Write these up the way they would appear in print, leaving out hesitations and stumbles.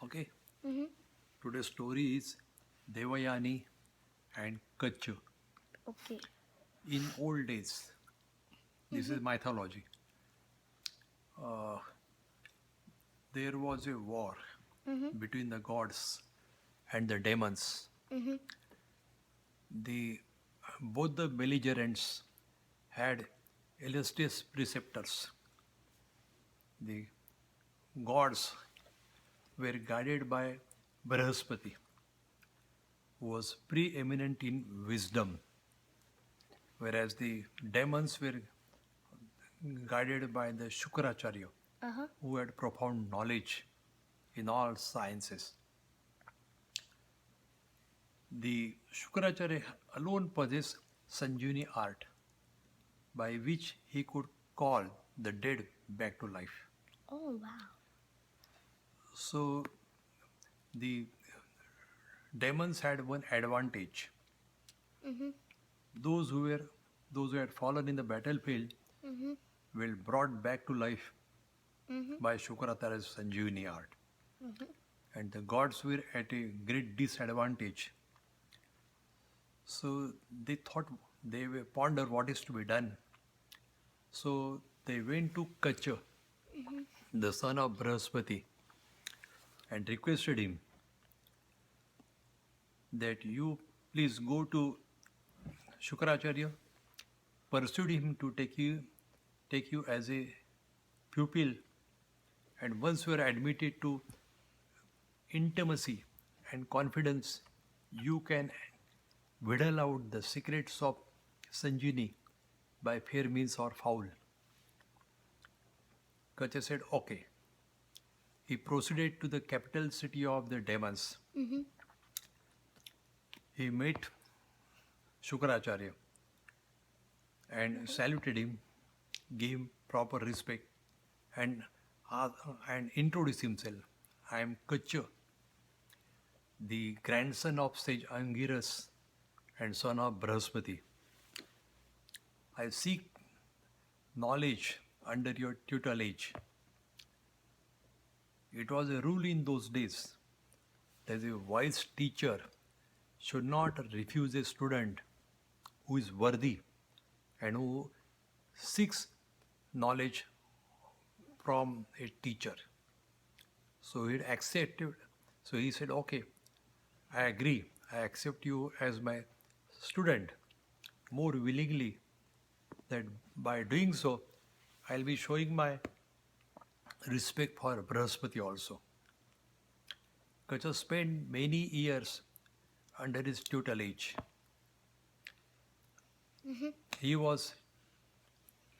Okay, Mm-hmm. today's story is Devayani and Kach. Okay. In old days, this Mm-hmm. is mythology. Uh, there was a war Mm-hmm. between the gods and the demons. Mm-hmm. The both the belligerents had illustrious preceptors. The gods were guided by Brahaspati, who was preeminent in wisdom, whereas the demons were guided by the Shukracharya, Uh-huh. who had profound knowledge in all sciences. The Shukracharya alone possessed Sanjivani art, by which he could call the dead back to life. Oh wow. So the demons had one advantage. Mm-hmm. Those who had fallen in the battlefield Mm-hmm. were brought back to life Mm-hmm. by Shukracharya's Sanjivani art. Mm-hmm. And the gods were at a great disadvantage. So they thought they were ponder what is to be done. So they went to Kacha, Mm-hmm. the son of Brahaspati, and requested him that you please go to Shukracharya, persuade him to take you as a pupil, and once you are admitted to intimacy and confidence, you can wheedle out the secrets of Sanjini by fair means or foul. Kacha said, okay. He proceeded to the capital city of the demons. Mm-hmm. He met Shukracharya and saluted him, gave him proper respect, and, uh, and introduced himself. I am Kacha, the grandson of sage Angiras and son of Brahaspati. I seek knowledge under your tutelage. It was a rule in those days that a wise teacher should not refuse a student who is worthy and who seeks knowledge from a teacher. So he accepted. So he said, okay, I agree. I accept you as my student more willingly that by doing so, I'll be showing my respect for Brahaspati also. Kacha spent many years under his tutelage. Mm-hmm. He was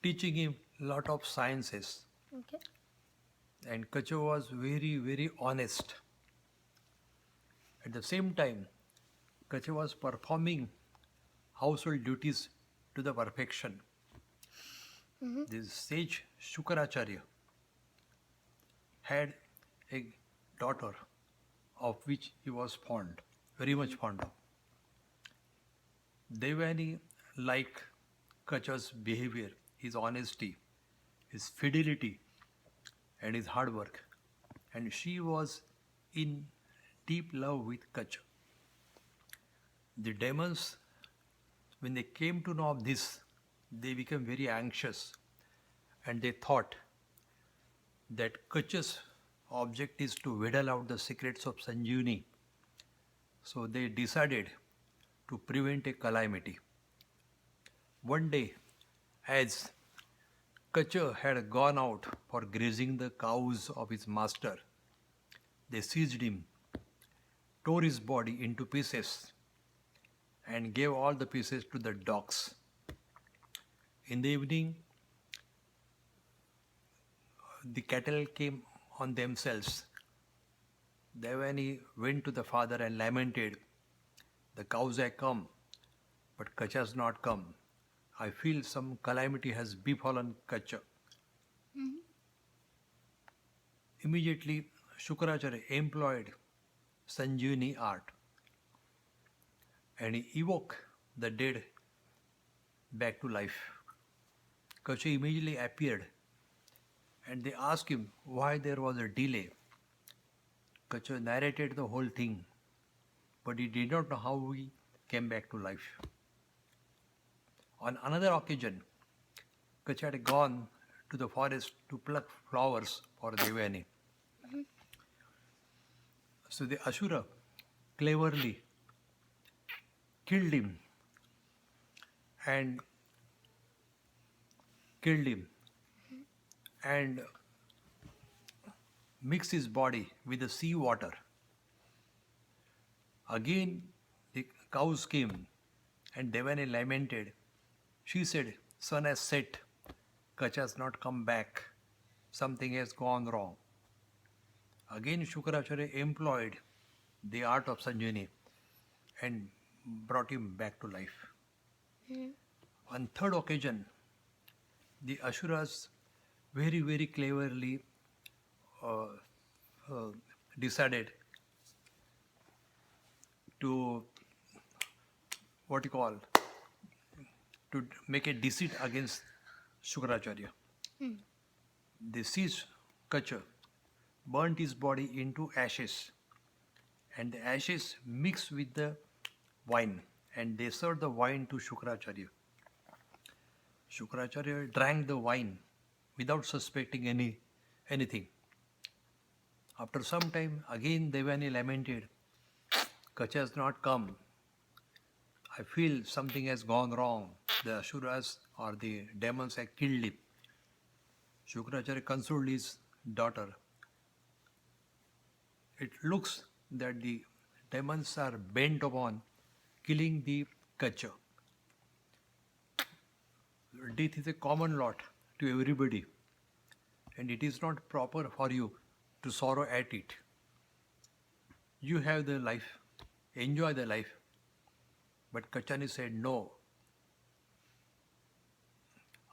teaching him lot of sciences, Okay. and Kacha was very, very honest. At the same time, Kacha was performing household duties to the perfection. Mm-hmm. This sage Shukracharya had a daughter of which he was fond, very much fond of. Devani liked Kacha's behavior, his honesty, his fidelity, and his hard work, and she was in deep love with Kacha. The demons, when they came to know of this, they became very anxious and they thought that Kacha's object is to wheedle out the secrets of Sanjeevani. So they decided to prevent a calamity. One day, as Kacha had gone out for grazing the cows of his master, they seized him, tore his body into pieces, and gave all the pieces to the dogs. In the evening, the cattle came on themselves. Devani went to the father and lamented, the cows have come, but Kacha has not come. I feel some calamity has befallen Kacha. Mm-hmm. Immediately, Shukracharya employed Sanjeevani art and he evoked the dead back to life. Kacha immediately appeared and they asked him why there was a delay. Kacha narrated the whole thing, but he did not know how he came back to life. On another occasion, Kacha had gone to the forest to pluck flowers for Devayani. So the Ashura cleverly killed him and killed him and mixed his body with the sea water. Again, the cows came and Devani lamented. She said, "Sun has set, Kacha has not come back, something has gone wrong." Again, Shukracharya employed the art of Sanjani and brought him back to life. On third occasion, the Asuras very, very cleverly uh, decided to what you call to make a deceit against Shukracharya. They seized Kacha, burnt his body into ashes, and the ashes mixed with the wine, and they served the wine to Shukracharya. Shukracharya drank the wine without suspecting anything. After some time, again Devani lamented, "Kacha has not come. I feel something has gone wrong. The Asuras or the demons have killed him." Shukracharya consoled his daughter. It looks that the demons are bent upon killing the Kacha. Death is a common lot to everybody, and it is not proper for you to sorrow at it. You have the life, enjoy the life. But Kachani said, "No,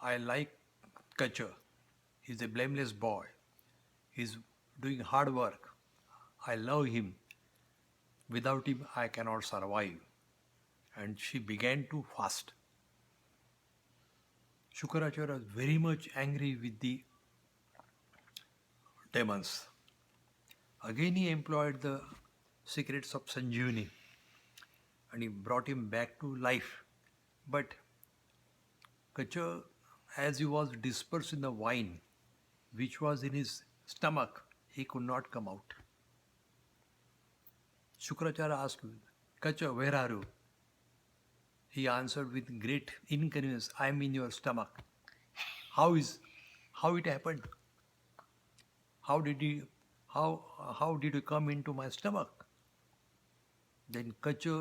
I like Kacha. He's a blameless boy. He's doing hard work. I love him. Without him, I cannot survive." And she began to fast. Shukracharya was very much angry with the demons. Again, he employed the secrets of Sanjeevani and he brought him back to life. But Kacha, as he was dispersed in the wine which was in his stomach, he could not come out. Shukracharya asked him, "Kacha, where are you?" He answered with great inconvenience, "I am in your stomach." How it happened? How did you come into my stomach? Then Kacha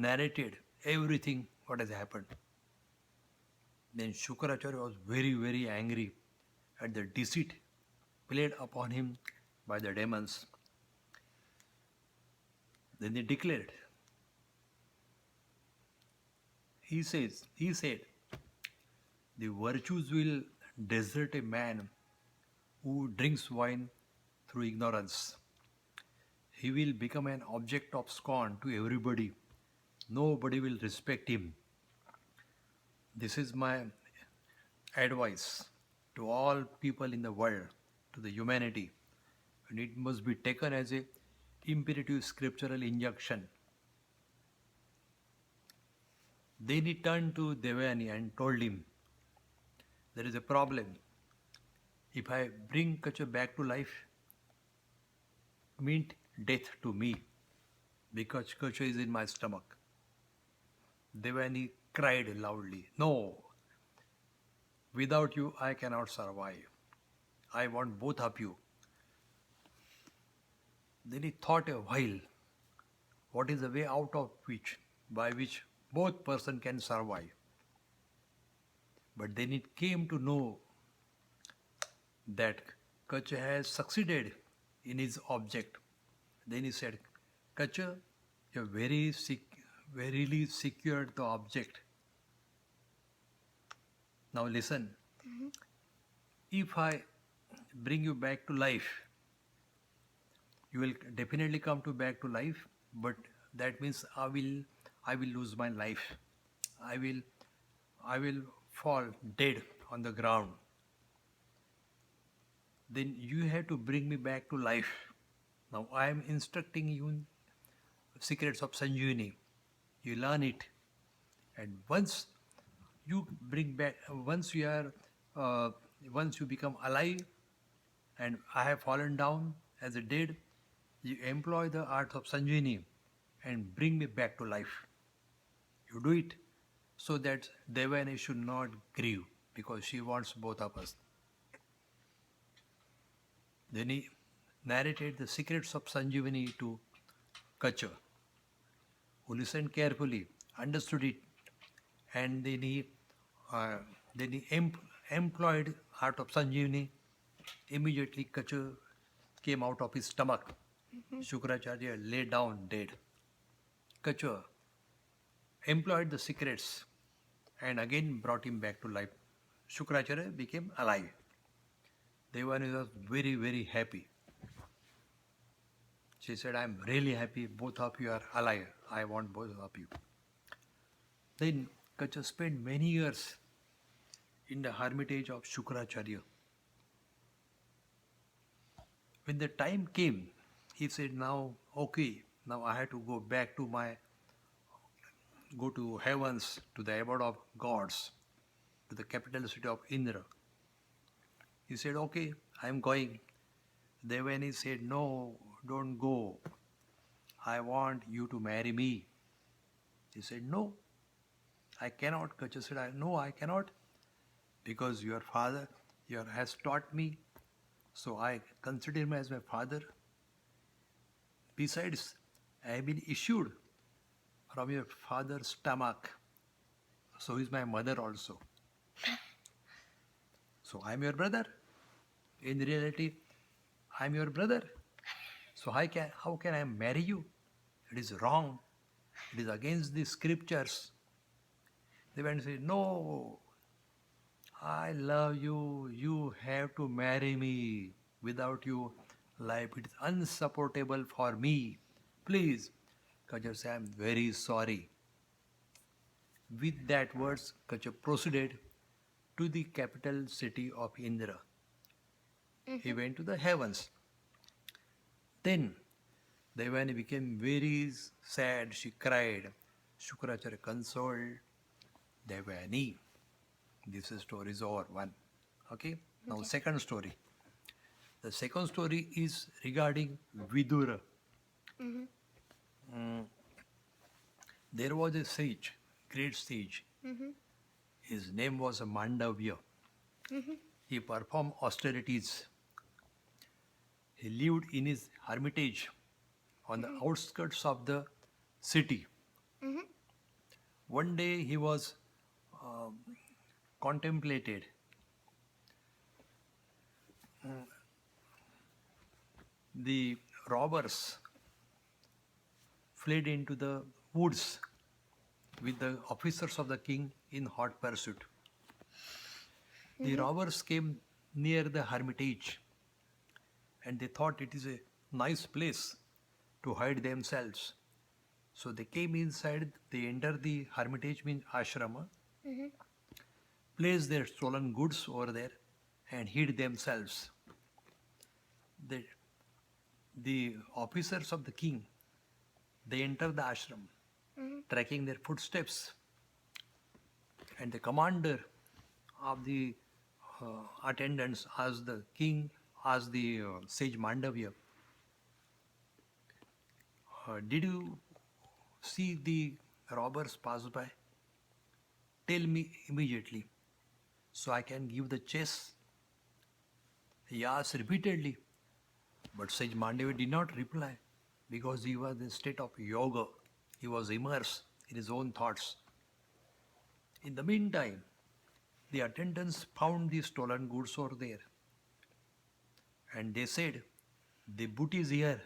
narrated everything what has happened. Then Shukracharya was very, very angry at the deceit played upon him by the demons. Then he declared, he said, "The virtues will desert a man who drinks wine through ignorance. He will become an object of scorn to everybody. Nobody will respect him. This is my advice to all people in the world, to the humanity, and it must be taken as a imperative scriptural injunction." Then he turned to Devayani and told him, "There is a problem. If I bring Kacha back to life, meant death to me because Kacha is in my stomach." Devayani cried loudly, "No, without you I cannot survive. I want both of you." Then he thought a while, what is the way out of by which both person can survive? But then it came to know that Kacha has succeeded in his object. Then he said, "Kacha, you have verily secured the object. Now listen, if I bring you back to life, you will definitely come back to life, but that means I will lose my life. I will fall dead on the ground. Then you have to bring me back to life. Now I am instructing you in secrets of Sanjeevani. You learn it, and you bring back, once you are, uh, once you become alive, and I have fallen down as a dead, you employ the art of Sanjeevani and bring me back to life. You do it so that Devani should not grieve because she wants both of us. Then he narrated the secrets of Sanjeevani to Kacha, who listened carefully, understood it, and uh, then he employed art of Sanjeevani. Immediately, Kacha came out of his stomach. Shukracharya lay down dead. Kacha employed the secrets and again brought him back to life. Shukracharya became alive. Devani was very, very happy. She said, I am really happy both of you are alive. I want both of you. Then Kacha spent many years in the hermitage of Shukracharya. When the time came, he said, now, okay, now I have to go to heavens, to the abode of gods, to the capital city of Indra. He said, okay, I am going. Devani said, no, don't go. I want you to marry me. He said, no, I cannot. Kacha said, no, I cannot, because your father has taught me, so I consider him as my father. Besides, I have been issued from your father's stomach, so is my mother also. So I am your brother. In reality, I am your brother. So how can I marry you? It is wrong. It is against the scriptures. They went and said, no, I love you. You have to marry me. Without you, life it is unsupportable for me. Please. Kacha said, I am very sorry. With that words, Kacha proceeded to the capital city of Indra. He went to the heavens. Then Devani became very sad. She cried. Shukracharya consoled Devani. This story is over. One. Okay? Now, second story. The second story is regarding Vidura. There was a sage, great sage. His name was Mandavya. He performed austerities. He lived in his hermitage on the outskirts of the city. One day he was contemplated. The robbers fled into the woods with the officers of the king in hot pursuit. The robbers came near the hermitage and they thought it is a nice place to hide themselves. So they came inside, they entered the hermitage, means ashrama, placed their stolen goods over there and hid themselves. The officers of the king, they enter the ashram, tracking their footsteps. And the commander of the attendants asked the king, asked the sage Mandavya, did you see the robbers pass by? Tell me immediately, so I can give the chase. He asked repeatedly, but Sage Mandavya did not reply because he was in a state of yoga. He was immersed in his own thoughts. In the meantime, the attendants found the stolen goods over there. And they said, the booty is here.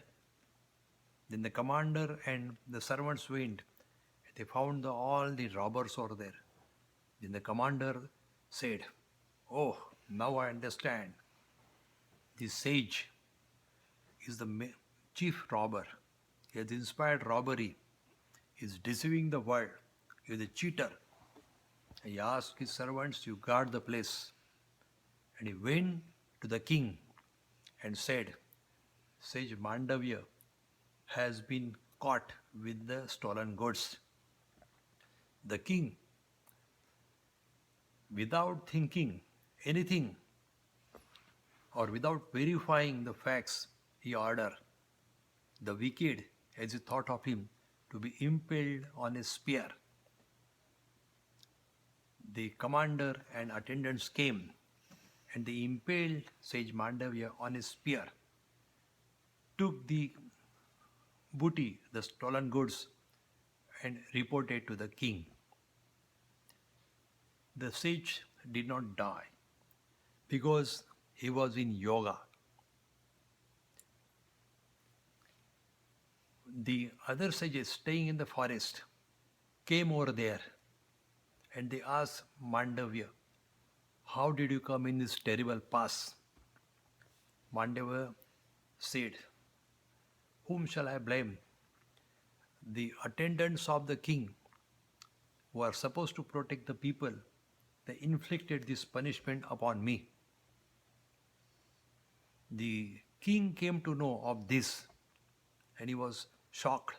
Then the commander and the servants went. They found all the robbers over there. Then the commander said, oh, now I understand. The sage is the chief robber. He has inspired robbery. He is deceiving the world. He is a cheater. He asked his servants to guard the place. And he went to the king and said, Sage Mandavya has been caught with the stolen goods. The king, without thinking anything or without verifying the facts, he ordered the wicked, as he thought of him, to be impaled on a spear. The commander and attendants came and they impaled Sage Mandavya on a spear, took the booty, the stolen goods, and reported to the king. The sage did not die because he was in yoga. The other sages staying in the forest came over there and they asked Mandavya, "How did you come in this terrible pass?" Mandavya said, "Whom shall I blame? The attendants of the king who are supposed to protect the people, they inflicted this punishment upon me." The king came to know of this and he was shocked,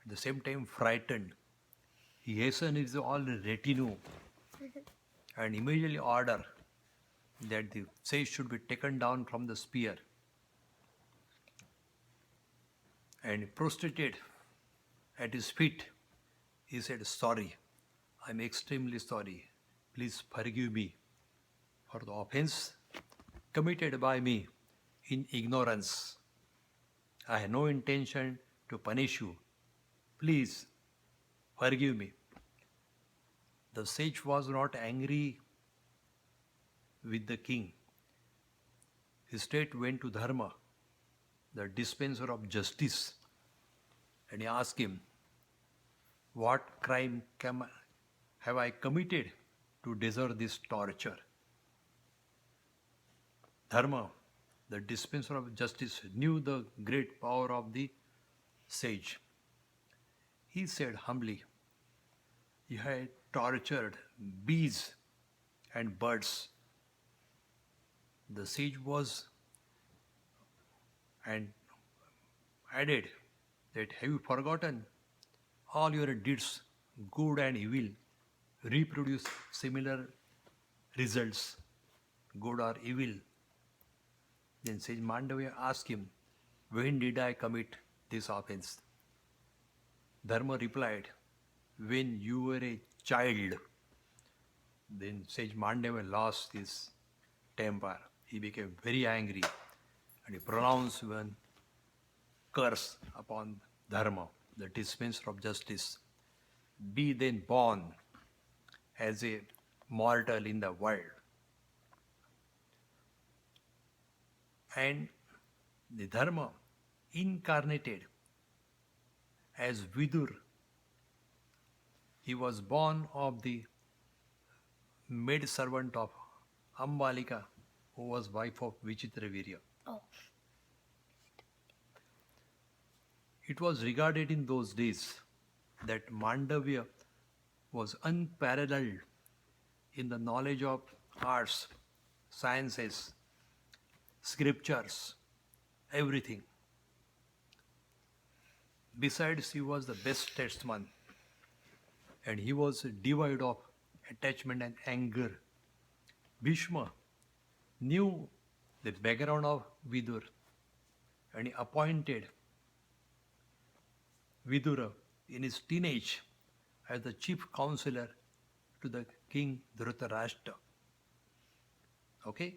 at the same time frightened. He hastened his all retinue and immediately ordered that the sage should be taken down from the spear and prostrated at his feet. He said, "Sorry, I'm extremely sorry. Please forgive me for the offense committed by me in ignorance. I had no intention to punish you. Please forgive me." The sage was not angry with the king. He straight went to Dharma, the dispenser of justice, and he asked him, "What crime have I committed to deserve this torture?" Dharma, the dispenser of justice, knew the great power of the sage. He said humbly, "You had tortured bees and birds." The sage was and added that, "Have you forgotten all your deeds, good and evil, reproduce similar results, good or evil?" Then Sage Mandavya asked him, "When did I commit this offense?" Dharma replied, "When you were a child." Then Sage Mandavya lost his temper. He became very angry and he pronounced one curse upon Dharma, the dispenser of justice. "Be then born as a mortal in the world." And the Dharma incarnated as Vidur. He was born of the maid servant of Ambalika, who was wife of Vichitravirya. Oh. It was regarded in those days that Mandavya was unparalleled in the knowledge of arts, sciences, scriptures, everything. Besides, he was the best statesman and he was devoid of attachment and anger. Bhishma knew the background of Vidur and he appointed Vidura in his teenage as the chief counselor to the king Dhritarashtra. Okay?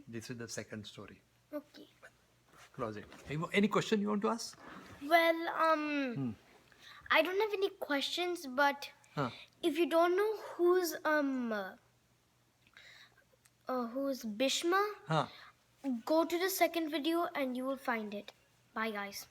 This is the second story. Okay. Close it. Any question you want to ask? Well, I don't have any questions, but Huh. if you don't know who's Bhishma, Huh. go to the second video and you will find it. Bye, guys.